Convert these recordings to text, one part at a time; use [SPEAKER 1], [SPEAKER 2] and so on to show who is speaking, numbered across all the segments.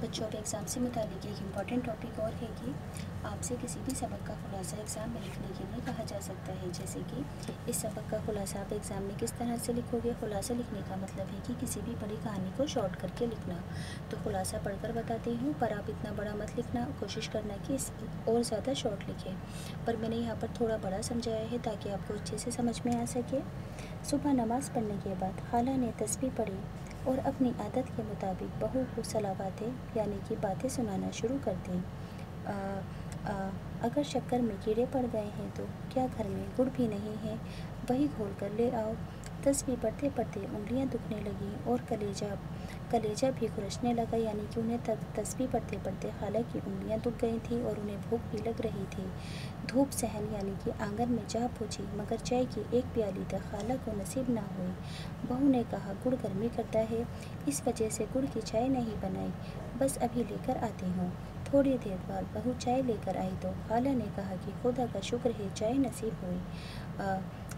[SPEAKER 1] بچوں اب ایگزام سے متعلق ایک امپورٹنٹ ٹاپک اور ہے کہ آپ سے کسی بھی سبق کا خلاصہ ایگزام میں لکھنے کے لیے کہا جا سکتا ہے، جیسے کہ اس سبق کا خلاصہ آپ ایگزام میں کس طرح سے لکھو گے۔ خلاصہ لکھنے کا مطلب ہے کہ کسی بھی بڑی کہانی کو شارٹ کر کے لکھنا۔ تو خلاصہ پڑھ کر بتاتی ہوں، پر آپ اتنا بڑا مت لکھنا، کوشش کرنا کہ اس اور زیادہ شارٹ لکھیں، پر میں نے یہاں پر تھوڑا بڑا سمجھایا ہے تاکہ آپ کو اچھے سے سمجھ میں آ سکے۔ صبح نماز پڑھنے کے بعد خالہ نے تسبیح پڑھی اور اپنی عادت کے مطابق بہو کو صلواتیں یعنی کہ باتیں سنانا شروع کر دیں۔ اگر شکر میں کیڑے پڑ گئے ہیں تو کیا گھر میں گڑ بھی نہیں ہے، وہی گھول کر لے آؤ۔ تسبیح پڑھتے پڑھتے انگلیاں دکھنے لگیں اور کلیجہ بھی خرشنے لگا، یعنی کہ انہیں تسبیح پڑھتے پڑھتے خالہ کی انگلیاں دکھ گئی تھیں اور انہیں بھوک بھی لگ رہی تھی۔ دھوپ صحن یعنی کہ آنگن میں جا پہنچی، مگر چائے کی ایک پیالی تک خالہ کو نصیب نہ ہوئی۔ بہو نے کہا گڑ گرمی کرتا ہے، اس وجہ سے گڑ کی چائے نہیں بنائی، بس ابھی لے کر آتی ہوں۔ تھوڑی دیر بعد بہو چائے لے کر آئی تو خالہ نے کہا کہ خدا کا شکر ہے چائے نصیب ہوئی،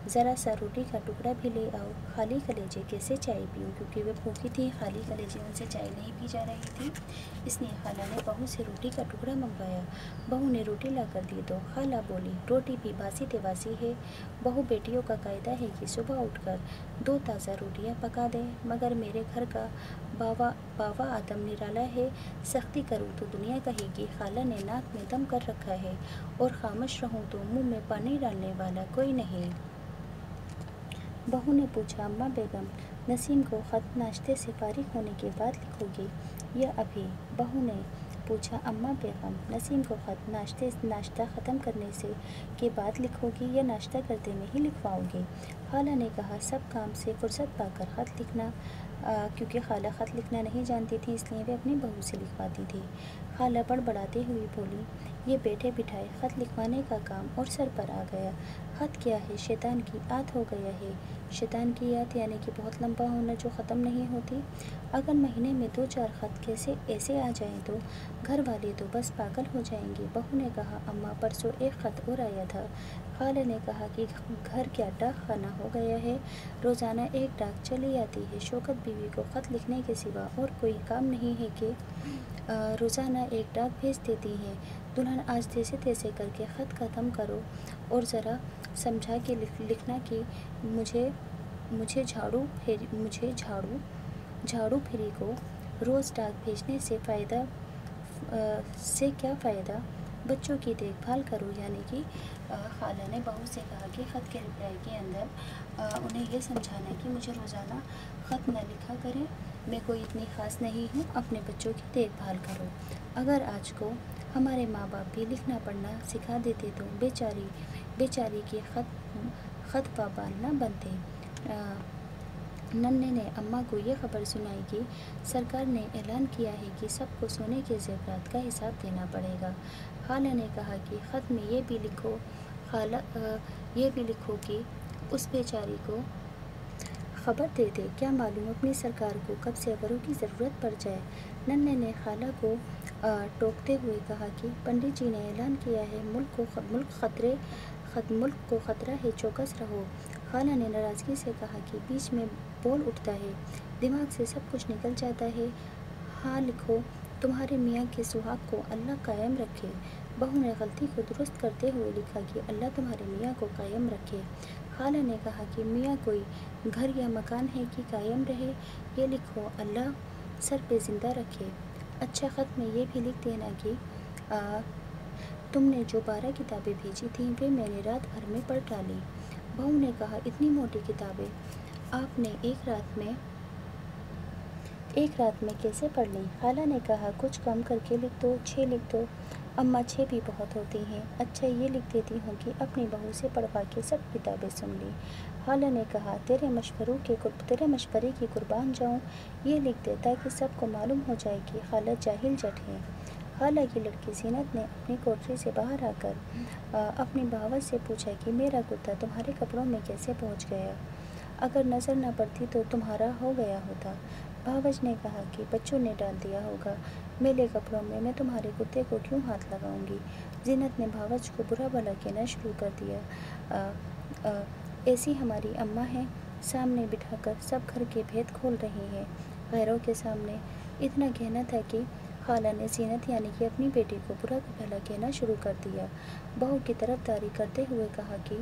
[SPEAKER 1] ذرا سا روٹی کا ٹکڑا بھی لے آؤ۔ خالی کلیجے کیسے چائے پیوں، کیونکہ وہ بھوکی تھی، خالی کلیجے ان سے چائے نہیں پی جا رہی تھی، اس لیے خالہ نے بہو سے روٹی کا ٹکڑا منگوایا۔ بہو نے روٹی لا کر دی تو خالہ بولی روٹی بھی باسی تواسی ہے۔ بہو بیٹیوں کا قاعدہ ہے کہ صبح اٹھ کر 2 تازہ روٹیاں پکا دیں، مگر میرے گھر کا باوا آدم نرالا ہے، سختی کروں تو دنیا کہے گی خالہ نے ناک میں دم کر رکھا ہے، اور خاموش رہوں تو منہ میں پانی ڈالنے والا کوئی نہیں۔ بہو نے پوچھا اماں بیگم نسیم کو خط ناشتے سے فارغ ہونے کے بعد لکھو گی یا ابھی؟ بہو نے پوچھا اماں بیگم نسیم کو خط ناشتہ ختم کرنے کے بعد لکھو گی یا ناشتہ کرتے میں ہی لکھواؤ گی؟ خالہ نے کہا سب کام سے فرصت پا کر خط لکھنا، کیونکہ خالہ خط لکھنا نہیں جانتی تھی، اس لیے وہ اپنی بہو سے لکھواتی تھی۔ خالہ بڑبڑاتے ہوئی بولی یہ بیٹھے بٹھائے خط لکھوانے کا کام اور سر پر آ گیا۔ خط کیا ہے، شیطان کی آت ہو گیا ہے۔ شیطان کی آت یعنی کہ بہت لمبا ہونا جو ختم نہیں ہوتی۔ اگر مہینے میں 2-4 خط ایسے آ جائیں تو گھر والے تو بس پاگل ہو جائیں گے۔ بہو نے کہا اماں پرسوں ایک خط اور آیا تھا۔ خالہ نے کہا کہ گھر کیا ڈاک خانہ ہو گیا ہے، روزانہ ایک ڈاک چلی آتی ہے۔ شوکت بیوی کو خط لکھنے کے سوا اور کوئی کام نہیں ہے کہ روزانہ ایک ڈاک بھیج دیتی ہیں۔ دلہن آج جیسے تیسے کر کے خط ختم کرو اور ذرا سمجھا کے لکھنا کہ مجھے جھاڑو پھری کو روز ڈاک بھیجنے سے کیا فائدہ، بچوں کی دیکھ بھال کرو۔ یعنی کہ خالہ نے بہو سے کہا کہ خط کے رپلائی کے اندر انہیں یہ سمجھانا کہ مجھے روزانہ خط نہ لکھا کریں، میں کوئی اتنی خاص نہیں ہوں، اپنے بچوں کی دیکھ بھال کرو۔ اگر آج کو ہمارے ماں باپ بھی لکھنا پڑھنا سکھا دیتے تو بیچاری کی خط پابال نہ بنتے۔ ننے نے اماں کو یہ خبر سنائی کہ سرکار نے اعلان کیا ہے کہ سب کو سونے کے زیورات کا حساب دینا پڑے گا۔ خالہ نے کہا کہ خط میں یہ بھی لکھو کہ اس بیچاری کو خبر دے دے، کیا معلوم اپنی سرکار کو کب زیوروں کی ضرورت پڑ جائے۔ ننے نے خالہ کو ٹوکتے ہوئے کہا کہ پنڈت جی نے اعلان کیا ہے، ملک کو خطرہ ہے، چوکس رہو۔ خالہ نے ناراضگی سے کہا کہ بیچ میں بول اٹھتا ہے، دماغ سے سب کچھ نکل جاتا ہے۔ ہاں لکھو تمہارے میاں کے سہاگ کو اللہ قائم رکھے۔ بہو نے غلطی کو درست کرتے ہوئے لکھا کہ اللہ تمہارے میاں کو قائم رکھے۔ خالہ نے کہا کہ میاں کوئی گھر یا مکان ہے کہ قائم رہے، یہ لکھو اللہ سر پہ زندہ رکھے۔ اچھا خط میں یہ بھی لکھ دینا کہ تم نے جو 12 کتابیں بھیجی تھیں وہ میں نے رات بھر میں پڑھ ڈالی۔ بہو نے کہا اتنی موٹی کتابیں آپ نے ایک رات میں کیسے پڑھ لیں؟ خالہ نے کہا کچھ کم کر کے لکھ دو، 6 لکھ دو۔ اماں 6 بھی بہت ہوتی ہیں۔ اچھا یہ لکھ دیتی ہوں کہ اپنی بہو سے پڑھوا کے سب کتابیں سن لی۔ خالہ نے کہا تیرے مشورے کی قربان جاؤں، یہ لکھ دے تاکہ سب کو معلوم ہو جائے کہ خالہ جاہل جٹ ہیں۔ خالہ کی لڑکی زینت نے اپنی کوٹری سے باہر آ کر اپنی بھاوج سے پوچھا کہ میرا کرتا تمہارے کپڑوں میں کیسے پہنچ گیا؟ اگر نظر نہ پڑتی تو تمہارا ہو گیا ہوتا۔ بھاوج نے کہا کہ بچوں نے ڈال دیا ہوگا، میلے کپڑوں میں تمہارے کرتے کو کیوں ہاتھ لگاؤں گی؟ زینت نے بھاوج کو برا بھلا کہنا شروع کر دیا۔ ایسی ہماری اماں ہیں، سامنے بٹھا کر سب گھر کے بھید کھول رہی ہیں، غیروں کے سامنے۔ اتنا کہنا تھا کہ خالہ نے زینت یعنی کہ اپنی بیٹی کو برا بھلا کہنا شروع کر دیا۔ بہو کی طرف داری کرتے ہوئے کہا کہ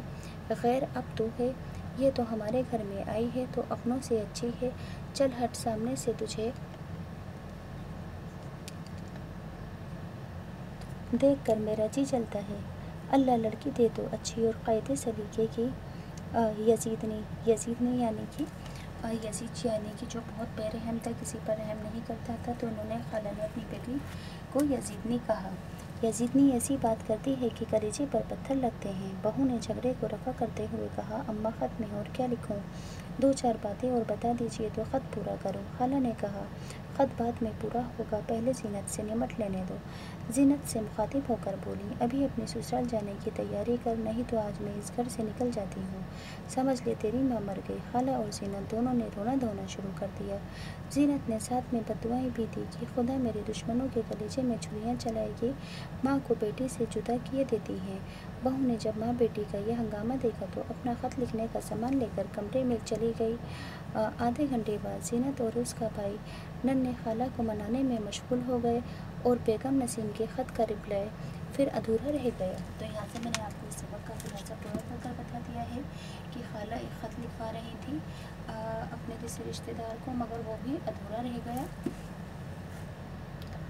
[SPEAKER 1] غیر اب تو ہے، یہ تو ہمارے گھر میں آئی ہے تو اپنوں سے اچھی ہے، چل ہٹ، سامنے سے تجھے دیکھ کر میرا جی چلتا ہے۔ اللہ لڑکی دے تو اچھی اور قائد سلیقے کی۔ یزیدنی یعنی کہ جو بہت بے رحم تھا، کسی پر رحم نہیں کرتا تھا، تو انہوں نے خالہ نے اپنی بیٹی کو یزیدنی کہا۔ یزیدنی ایسی بات کرتی ہے کہ کلیجے پر پتھر لگتے ہیں۔ بہو نے جھگڑے کو رفع کرتے ہوئے کہا، اماں خط میں اور کیا لکھوں؟ 2-4 باتیں اور بتا دیجیے تو خط پورا کروں۔ خالہ نے کہا، خط بعد میں پورا ہوگا، پہلے زینت سے نمٹ لینے دو۔ زینت سے مخاطب ہو کر بولی، ابھی اپنے سسرال جانے کی تیاری کر، نہیں تو آج میں اس گھر سے نکل جاتی ہوں، سمجھ لے تیری ماں مر گئی۔ خالہ اور زینت دونوں نے رونا دھونا شروع کر دیا۔ زینت نے ساتھ میں بددعائیں بھی دی کہ خدا میرے دشمنوں کے کلیجے میں چھریاں چلائے گی، ماں کو بیٹی سے جدا کیے دیتی ہیں۔ بہو نے جب ماں بیٹی کا یہ ہنگامہ دیکھا تو اپنا خط لکھنے کا سامان لے کر کمرے میں چلی گئی۔ آدھے گھنٹے بعد زینت اور اس کا بھائی ننھے خالہ کو منانے میں مشغول ہو گئے اور بیگم نسیم کے خط کا رپلائی پھر ادھورا رہ گیا۔ تو یہاں سے میں نے آپ کو اس سبق کا خلاصہ پورا کر کر بتا دیا ہے کہ خالہ ایک خط لکھوا رہی تھی اپنے کسی رشتہ دار کو، مگر وہ بھی ادھورا رہ گیا۔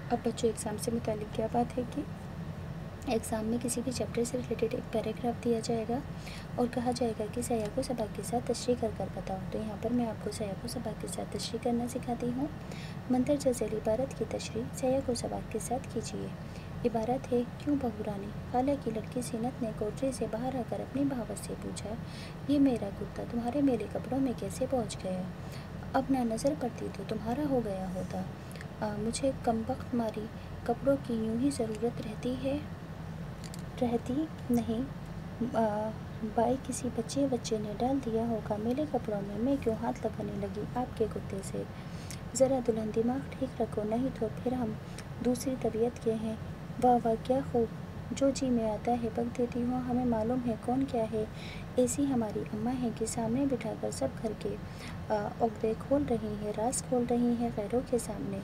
[SPEAKER 1] اب بچوں ایگزام سے متعلق کیا بات ہے کہ ایگزام میں کسی بھی چیپٹر سے ریلیٹڈ ایک پیراگراف دیا جائے گا اور کہا جائے گا کہ سیاق و سباق کے ساتھ تشریح کر کر بتاؤ۔ تو یہاں پر میں آپ کو سیاق و سباق کے ساتھ تشریح کرنا سکھاتی ہوں۔ مندرجہ ذیل عبارت کی تشریح سیاق و سباق کے ساتھ کیجیے۔ عبارت ہے، کیوں بہو رانی؟ خالہ کی لڑکی زینت نے کوٹری سے باہر آ کر اپنی بھاوت سے پوچھا، یہ میرا کرتا تمہارے میلے کپڑوں میں کیسے پہنچ گیا؟ اب نہ نظر پڑتی تو تمہارا ہو گیا ہوتا۔ مجھے کمبخت ماری کپڑوں کی یوں ہی ضرورت رہتی نہیں، بائی کسی بچے نے ڈال دیا ہوگا میلے کپڑوں میں کیوں ہاتھ لگانے لگی آپ کے کرتے سے؟ ذرا دلہن دماغ ٹھیک رکھو، نہیں تو پھر ہم دوسری طبیعت کے ہیں۔ واہ واہ کیا خوب، جو جی میں آتا ہے بک دیتی ہوں، ہمیں معلوم ہے کون کیا ہے۔ ایسی ہماری اماں ہیں کہ سامنے بٹھا کر سب گھر کے عقدے کھول رہی ہیں، راز کھول رہی ہیں غیروں کے سامنے۔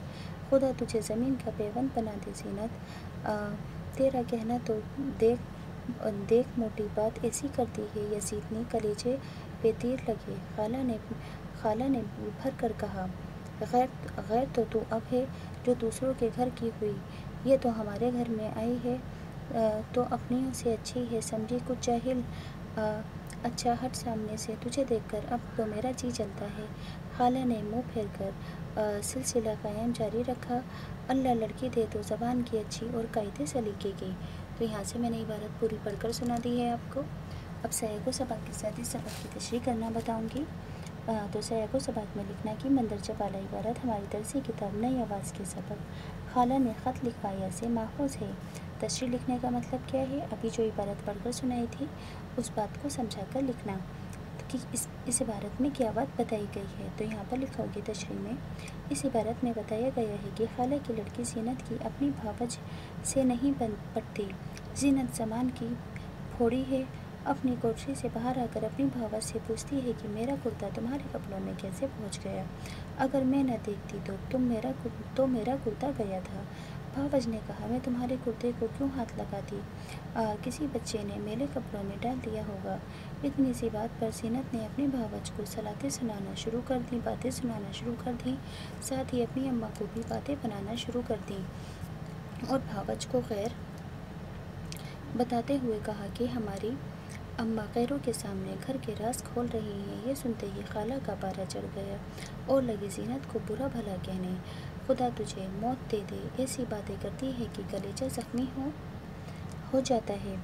[SPEAKER 1] خدا تجھے زمین کا پیوند بنا دے زینت، تیرا کہنا تو دیکھ موٹی بات ایسی کرتی ہے یزیدنی، کلیجے پہ تیر لگے۔ خالہ نے بھر کر کہا، غیر تو اب ہے جو دوسروں کے گھر کی ہوئی، یہ تو ہمارے گھر میں آئی ہے تو اپنیوں سے اچھی ہے، سمجھی کچھ جاہل۔ اچھا ہٹ سامنے سے، تجھے دیکھ کر اب تو میرا جی چلتا ہے۔ خالہ نے منہ پھیر کر سلسلہ قائم جاری رکھا، اللہ لڑکی دے تو زبان کی اچھی اور قائد سلیقے کی۔ تو یہاں سے میں نے عبارت پوری پڑھ کر سنا دی ہے آپ کو۔ اب سیاق و سباق کے ساتھ اس سبق کی تشریح کرنا بتاؤں گی۔ تو سیاق و سباق میں لکھنا کہ مندرجہ بالا عبارت ہماری درسی کتاب نئی آواز کے سبق خالہ نے خط لکھوایا سے ماخوذ ہے۔ تشریح لکھنے کا مطلب کیا ہے؟ ابھی جو عبارت پڑھ کر سنائی تھی اس بات کو سمجھا کر لکھنا کہ اس عبارت میں کیا بات بتائی گئی ہے۔ تو یہاں پر لکھو گے تشریح میں، اس عبارت میں بتایا گیا ہے کہ خالہ کی لڑکی زینت کی اپنی بھاوج سے نہیں پٹتی۔ زینت زمان کی پھوڑی ہے، اپنی کوٹری سے باہر آ کر اپنی بھاوج سے پوچھتی ہے کہ میرا کرتا تمہارے کپڑوں میں کیسے پہنچ گیا؟ اگر میں نہ دیکھتی تو میرا کرتا گیا تھا۔ بھاوج نے کہا، میں تمہارے کرتے کو کیوں ہاتھ لگاتی؟ کسی بچے نے میلے کپڑوں میں ڈال دیا ہوگا۔ اتنی سی بات پر زینت نے اپنی بھاوج کو باتیں سنانا شروع کر دی، ساتھ ہی اپنی اماں کو بھی باتیں بنانا شروع کر دی اور بھاوج کو خیر بتاتے ہوئے کہا کہ ہماری اماں غیروں کے سامنے گھر کے راز کھول رہی ہیں۔ یہ سنتے ہی خالہ کا پارا چڑھ گیا اور لگی زینت کو برا بھلا کہنے، خدا تجھے موت دے دے، ایسی باتیں کرتی ہے کہ کلیجہ زخمی ہو جاتا ہے۔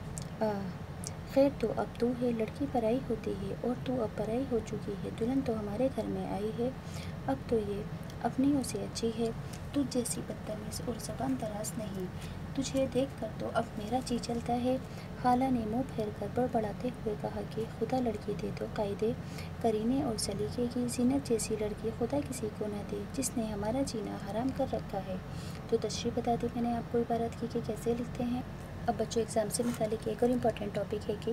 [SPEAKER 1] خیر تو اب تو ہے، لڑکی پرائی ہوتی ہے اور تو اب پرائی ہو چکی ہے، دلہن تو ہمارے گھر میں آئی ہے، اب تو یہ اپنیوں سے اچھی ہے، تجھ جیسی بدتمیز اور زبان دراز نہیں، تجھے دیکھ کر تو اب میرا جی چلتا ہے۔ خالہ نے منہ پھیر کر بڑبڑاتے ہوئے کہا کہ خدا لڑکی دے تو قائد کرینے اور سلیقے کی، زینت جیسی لڑکی خدا کسی کو نہ دے جس نے ہمارا جینا حرام کر رکھا ہے۔ تو تشریح بتا دی میں نے آپ کو عبارت کی کہ کیسے لکھتے ہیں۔ اب بچوں ایگزام سے متعلق ایک اور امپورٹنٹ ٹاپک ہے کہ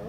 [SPEAKER 1] 2,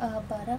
[SPEAKER 1] 12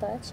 [SPEAKER 1] 5,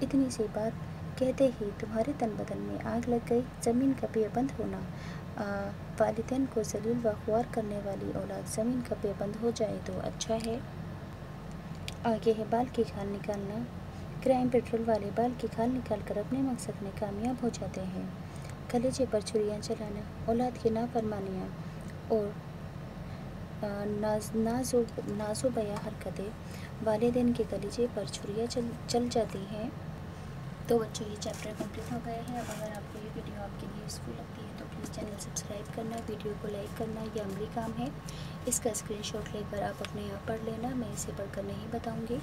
[SPEAKER 1] اتنی سی بات کہتے ہی تمہارے تن بدن میں آگ لگ گئی۔ زمین کا پابند ہونا، والدین کو ذلیل و خوار کرنے والی اولاد زمین کا پابند ہو جائے تو اچھا ہے۔ آگے ہے بال کی کھال نکالنا۔ کرائم پیٹرول والے بال کی کھال نکال کر اپنے مقصد میں کامیاب ہو جاتے ہیں۔ کلیجے پر چھریاں چلانا، اولاد کی نافرمانیاں اور ناز و بیاں حرکتیں والدین کے کلیجے پر چھریاں چل جاتی ہیں۔ تو بچوں یہ چیپٹر کمپلیٹ ہو گیا ہے۔ اگر آپ کو یہ ویڈیو آپ کے لیے یوزفل لگتی ہے تو پلیز چینل سبسکرائب کرنا، ویڈیو کو لائک کرنا، یہ عملی کام ہے۔ اس کا اسکرین شاٹ لے کر آپ اپنے آپ پڑھ لینا، میں اسے پڑھ کر نہیں بتاؤں گی۔